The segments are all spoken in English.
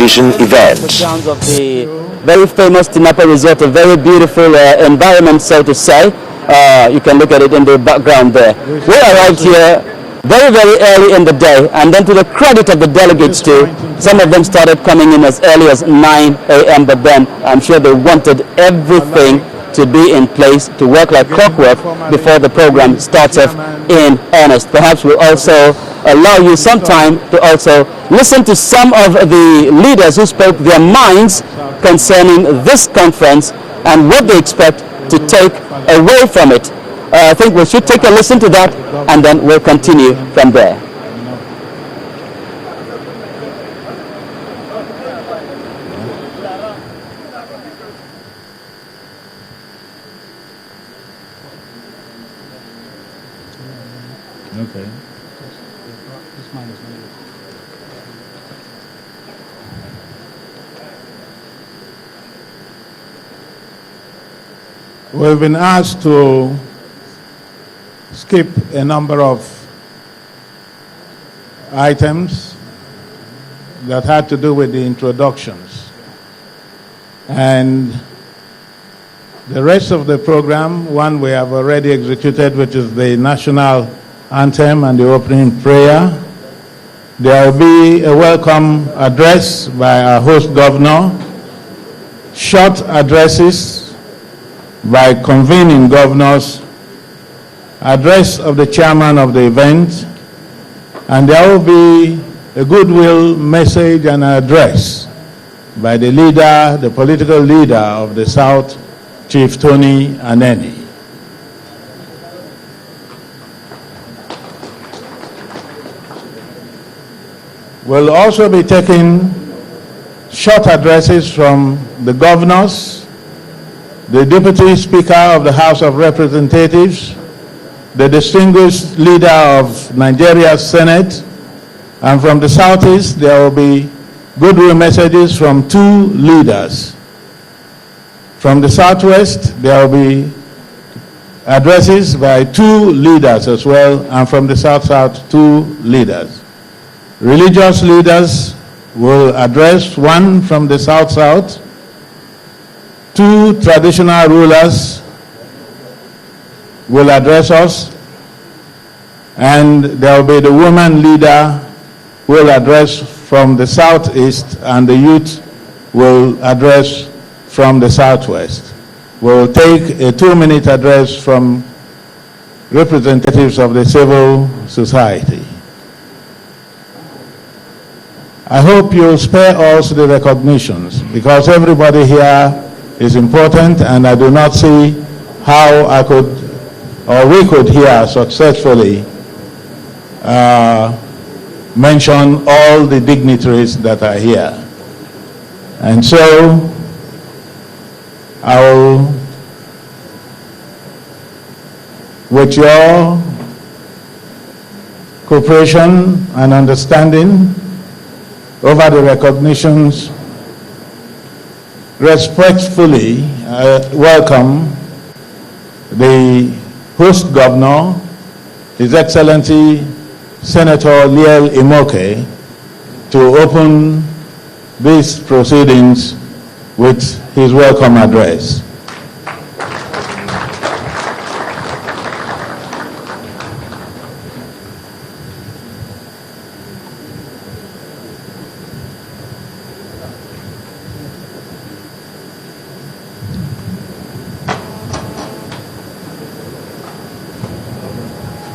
television event. The grounds of the very famous Tinapa Resort, a very beautiful environment, so to say. You can look at it in the background there. We arrived here very, very early in the day, and then to the credit of the delegates too, some of them started coming in as early as 9 a.m., but then I'm sure they wanted everything to be in place to work like clockwork before the program starts off in earnest. Perhaps we'll also allow you some time to also listen to some of the leaders who spoke their minds concerning this conference and what they expect to take away from it. I think we should take a listen to that, and then we'll continue from there. Okay. We've been asked to skip a number of items that had to do with the introductions. And the rest of the program, one we have already executed, which is the national anthem and the opening prayer. There will be a welcome address by our host governor, short addresses by convening governors, address of the chairman of the event, and there will be a goodwill message and address by the leader, the political leader of the South, Chief Tony Aneni. We'll also be taking short addresses from the governors, the Deputy Speaker of the House of Representatives, the distinguished leader of Nigeria's Senate, and from the Southeast there will be goodwill messages from two leaders. From the Southwest there will be addresses by two leaders as well, and from the South-South, two leaders. Religious leaders will address, one from the South-South, two traditional rulers will address us, and there will be the woman leader who will address from the Southeast, and the youth will address from the Southwest. We'll take a 2-minute address from representatives of the civil society. I hope you'll spare us the recognitions, because everybody here is important, and I do not see how I could, or we could here successfully mention all the dignitaries that are here. And so I will, with your cooperation and understanding over the recognitions, respectfully welcome the host governor, His Excellency Senator Liel Imoke, to open these proceedings with his welcome address.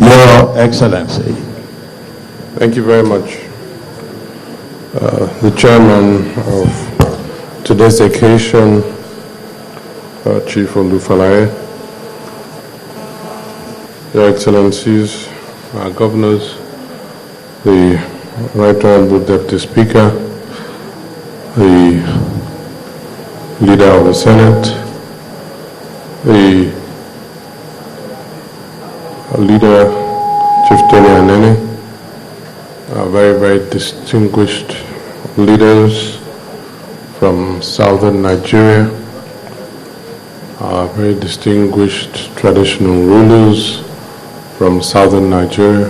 Your Excellency. Thank you very much. The chairman of today's occasion, Chief Olufalaye, Your Excellencies, our governors, the Right Honorable Deputy Speaker, the Leader of the Senate, the Leader, Chief Tony Aneni, very, very distinguished leaders from southern Nigeria, very distinguished traditional rulers from southern Nigeria,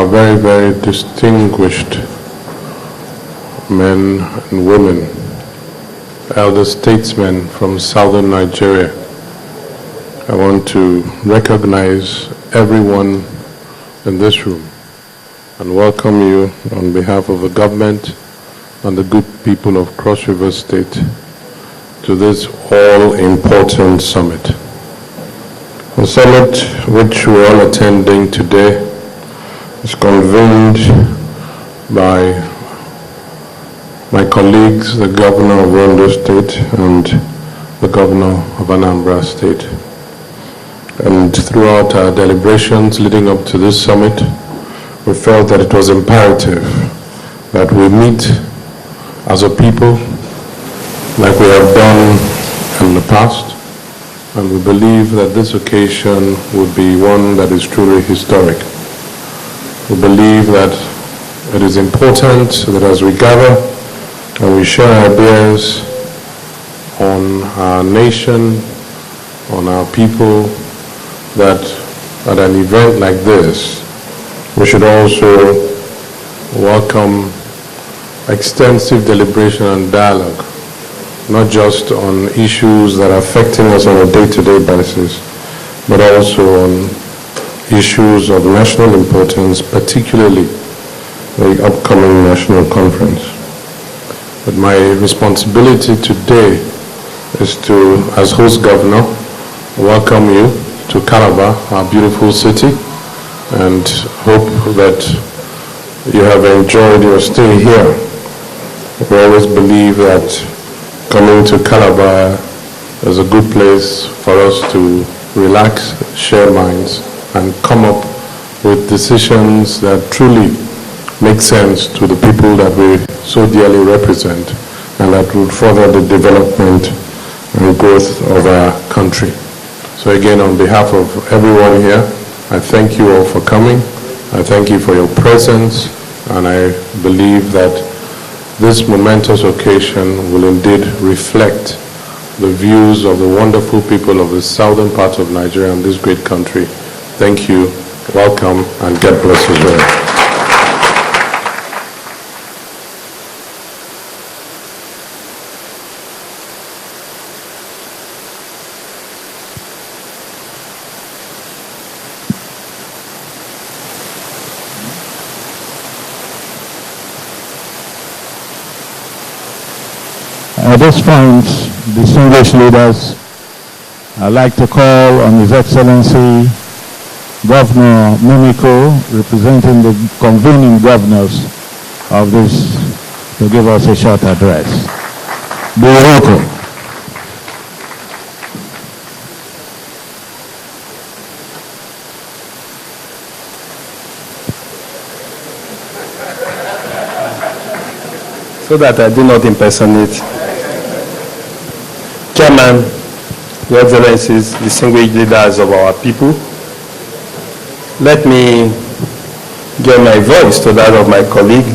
very, very distinguished men and women, elder statesmen from southern Nigeria. I want to recognize everyone in this room and welcome you on behalf of the government and the good people of Cross River State to this all-important summit. The summit which we're all attending today is convened by my colleagues, the Governor of Ondo State and the Governor of Anambra State. And throughout our deliberations leading up to this summit, we felt that it was imperative that we meet as a people like we have done in the past, and we believe that this occasion would be one that is truly historic. We believe that it is important that as we gather and we share ideas on our nation, on our people, that at an event like this, we should also welcome extensive deliberation and dialogue, not just on issues that are affecting us on a day-to-day basis, but also on issues of national importance, particularly the upcoming national conference. But my responsibility today is to, as host governor, welcome you to Calabar, our beautiful city, and hope that you have enjoyed your stay here. We always believe that coming to Calabar is a good place for us to relax, share minds, and come up with decisions that truly make sense to the people that we so dearly represent and that will further the development and growth of our country. So again, on behalf of everyone here, I thank you all for coming. I thank you for your presence, and I believe that this momentous occasion will indeed reflect the views of the wonderful people of the southern part of Nigeria and this great country. Thank you, welcome, and God bless you well. At this point, distinguished leaders, I'd like to call on His Excellency Governor Mimiko, representing the convening governors of this, to give us a short address. Be welcome. So that I do not impersonate. Chairman, Your Excellencies, distinguished leaders of our people, let me give my voice to that of my colleague,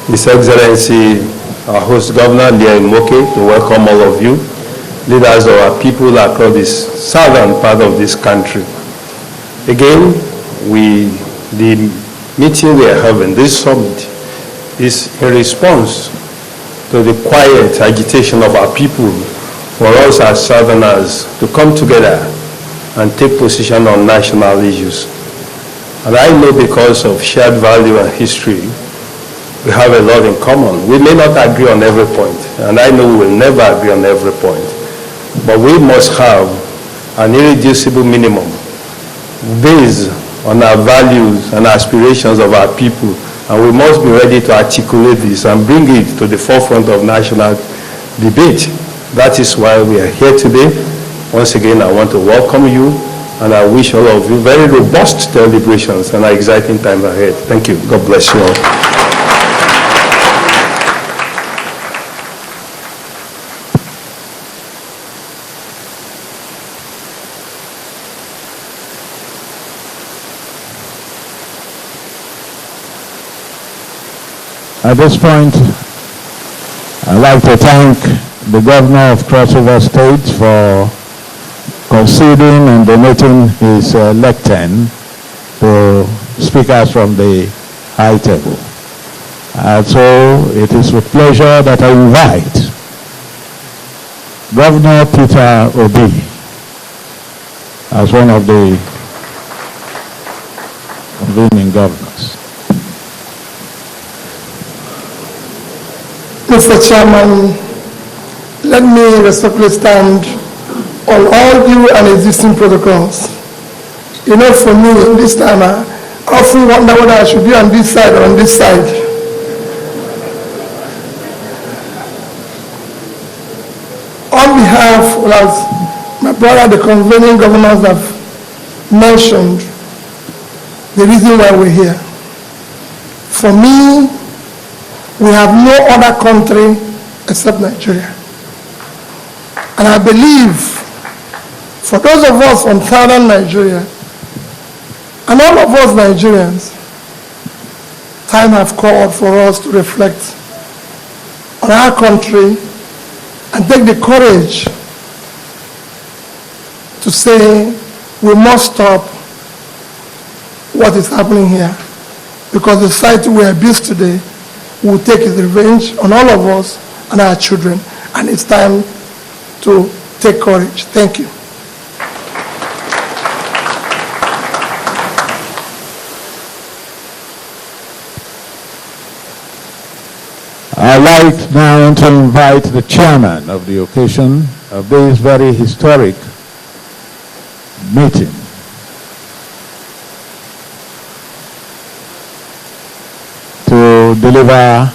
His Excellency, our host governor, Leah Imoke, to welcome all of you, leaders of our people across this southern part of this country. Again, the meeting we are having, this summit, is in response to the quiet agitation of our people for us as Southerners to come together and take position on national issues. And I know because of shared value and history, we have a lot in common. We may not agree on every point, and I know we will never agree on every point, but we must have an irreducible minimum based on our values and aspirations of our people, and we must be ready to articulate this and bring it to the forefront of national debate. That is why we are here today. Once again, I want to welcome you, and I wish all of you very robust deliberations and an exciting time ahead. Thank you. God bless you all. At this point, I'd like to thank the Governor of Cross River State for conceding and donating his lectern to speakers from the high table. So it is with pleasure that I invite Governor Peter Obi as one of the convening governors. Mr. Chairman, let me respectfully stand on all new and existing protocols. You know, for me, this time, I often wonder whether I should be on this side or on this side. On behalf, as my brother, the convening governors have mentioned, the reason why we're here. For me, we have no other country except Nigeria. And I believe for those of us from southern Nigeria, and all of us Nigerians, time has called for us to reflect on our country and take the courage to say we must stop what is happening here, because the society we are built today will take its revenge on all of us and our children, and it's time to take courage. Thank you. I'd like now to invite the chairman of the occasion of this very historic meeting to deliver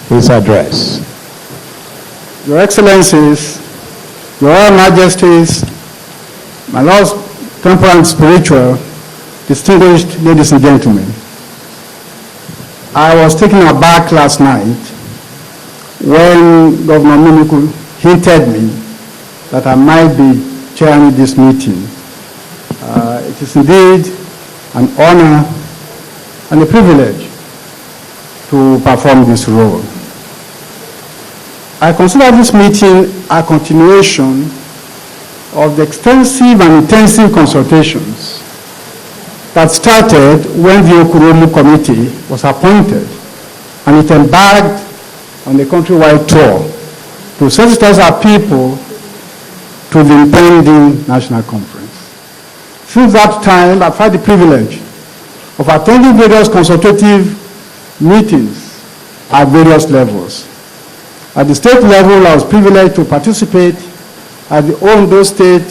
his address. Your Excellencies, Your Royal Majesties, my Lords temporal and spiritual, distinguished ladies and gentlemen, I was taken aback last night when Governor Mimiku hinted me that I might be chairing this meeting. It is indeed an honor and a privilege to perform this role. I consider this meeting a continuation of the extensive and intensive consultations that started when the Okurumu Committee was appointed, and it embarked on a countrywide tour to sensitize our people to the impending national conference. Since that time, I've had the privilege of attending various consultative meetings at various levels. At the state level, I was privileged to participate at the Ondo State